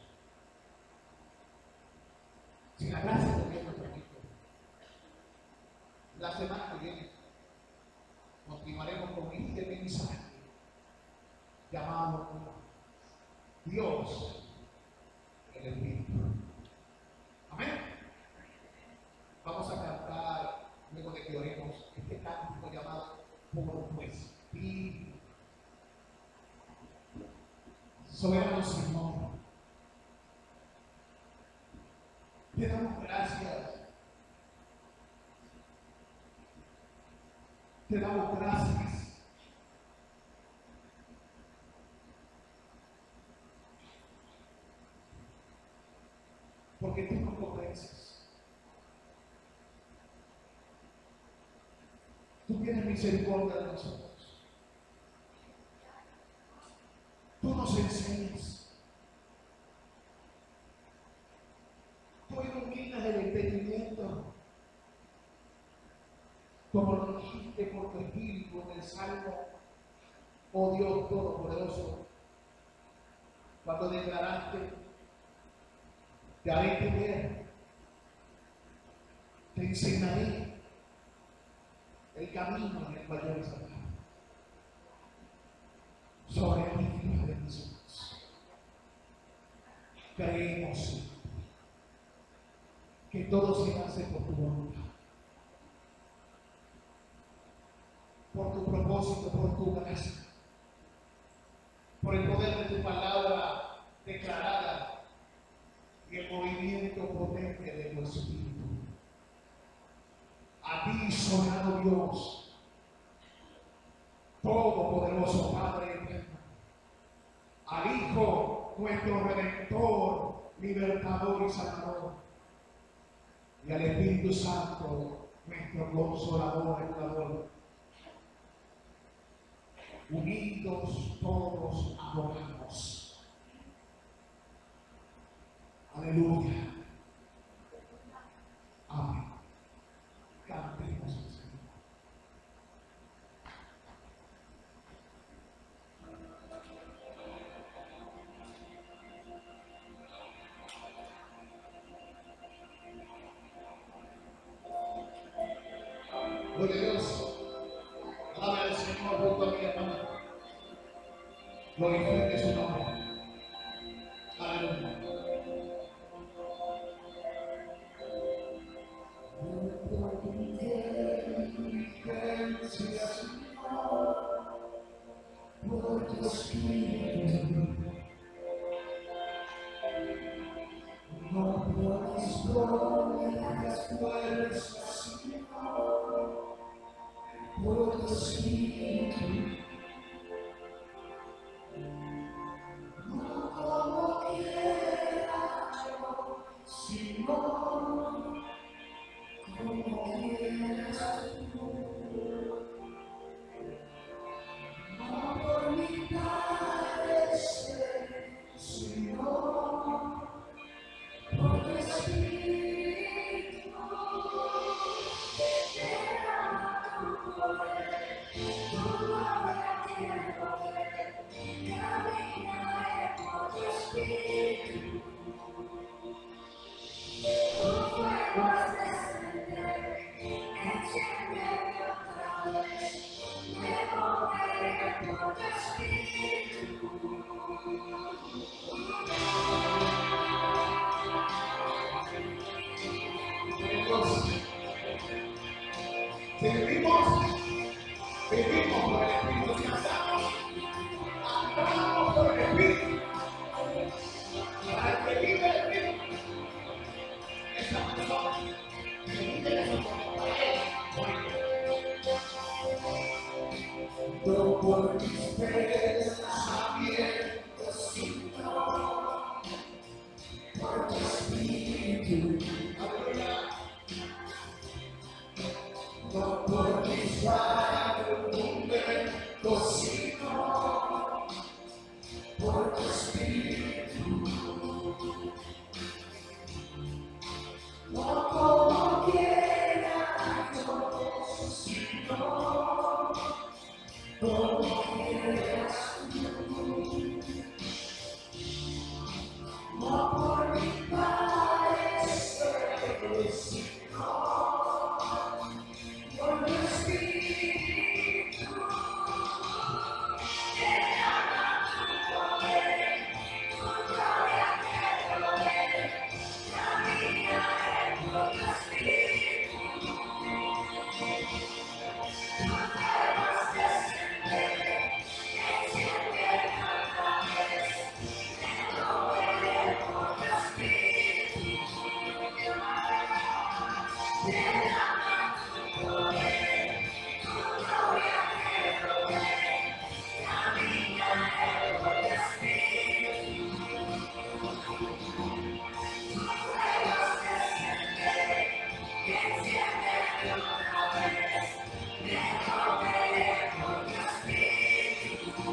Si la gracia de Dios nuestro Cristo. La semana que viene continuaremos con este mensaje llamado Dios el Espíritu. Amén. Vamos a cantar, luego de que oremos, este cántico llamado por tu Espíritu. Soberano Señor, te damos gracias. Te damos gracias. Porque tú nos convences. Tú tienes misericordia de nosotros. Tú nos enseñas. Tú iluminas el entendimiento. Como lo dijiste por tu Espíritu en el Salmo, oh Dios Todopoderoso, cuando declaraste, te haré temer, te enseñaré el camino en el cual debes andar. Sobre ti, Padre Jesús, creemos que todo se hace por tu voluntad, por tu propósito, por tu gracia, por el poder de tu palabra declarada y el movimiento potente de tu Espíritu. A ti, soberano Dios, todopoderoso Padre eterno, al Hijo, nuestro Redentor, Libertador y Salvador, y al Espíritu Santo, nuestro Consolador, Ayudador, unidos todos adoramos. Aleluya. Amén. Cantemos al Señor. Señor junto a mi hermano. Glorifique su nombre. Aleluya. Por tu espíritu, no por mis glorias fuerzas, sino por tu espíritu. No como quiera yo, sino como quieras tú. No por mi parecer, sino por tu espíritu. Derrama tu poder, tu gloria quiero ver. Caminaré por tu espíritu. Tu fuego has de encender, enciéndeme otra vez. Me moveré por tu espíritu. Si vivimos por el Espíritu, si andamos por el Espíritu, para el que vive el Espíritu, esa persona que vive en su no por mis pies abiertos, sino por tu Espíritu. No por mis argumentos, sino por tu Espíritu. No como quiera yo, sino como quieras tú. No por mi parecer, sino por tu Espíritu. Derrama tu poder, tu gloria quiero ver. Caminaré por tu Espíritu. Tu fuego has de encender, enciéndeme otra vez. Me moveré por tu Espíritu. Derrama tu poder, tu gloria quiero ver. Caminaré por tu Espíritu. Tu fuego has de encender, enciéndeme otra vez. Me moveré por tu Espíritu.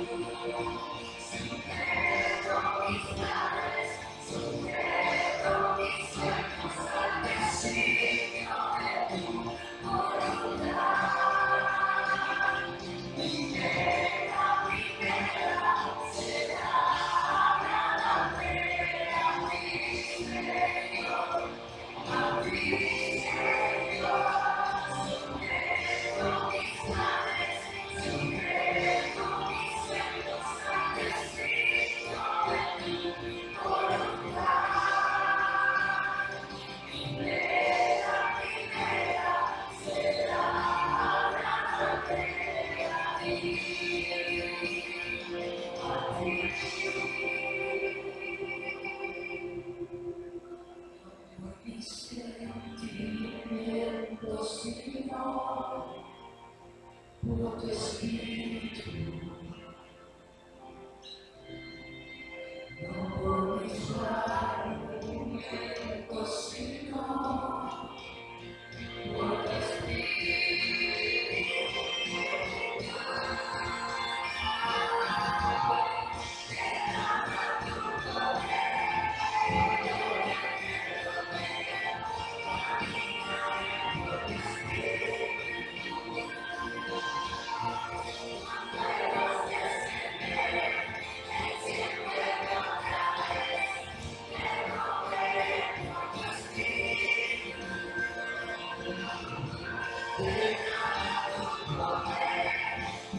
Sujeto mis planes, sujeto mis sueños al designio de tu voluntad. Primera será agradable a mi Señor, a mi Señor. Sujeto mis planes, sujeto mis sueños al designio de tu voluntad. Primera será agradable a ti. Por mis sentimientos, sino por tu Espíritu. No por mis argumentos, sino por tu Espíritu. Derrama tu poder, tu gloria quiero ver. Caminaré por tu Espíritu. Fuego has de encender, enciéndeme otra vez. Me moveré por tu Espíritu. Derrama tu poder, tu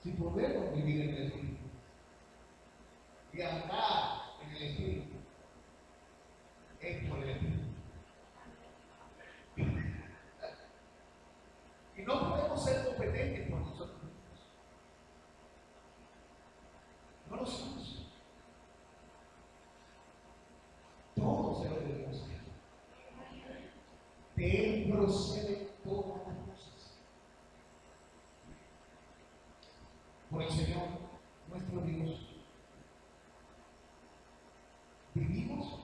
Si podemos vivir en el Espíritu y andar en el Espíritu, es por el Espíritu. Y no podemos ser competentes por nosotros mismos. No lo somos. Todo se lo debemos a Él. De Él proceden todas las cosas. Por el Señor, nuestro Dios, vivimos.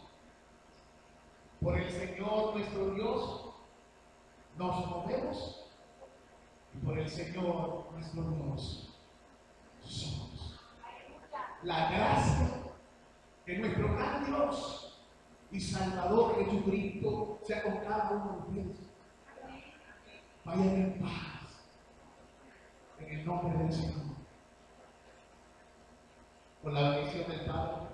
Por el Señor, nuestro Dios, nos movemos. Y por el Señor, nuestro Dios, somos. La gracia de nuestro gran Dios y Salvador Jesucristo sea con cada uno de ustedes. Vayan en paz, en el nombre del Señor. Con la bendición del Padre,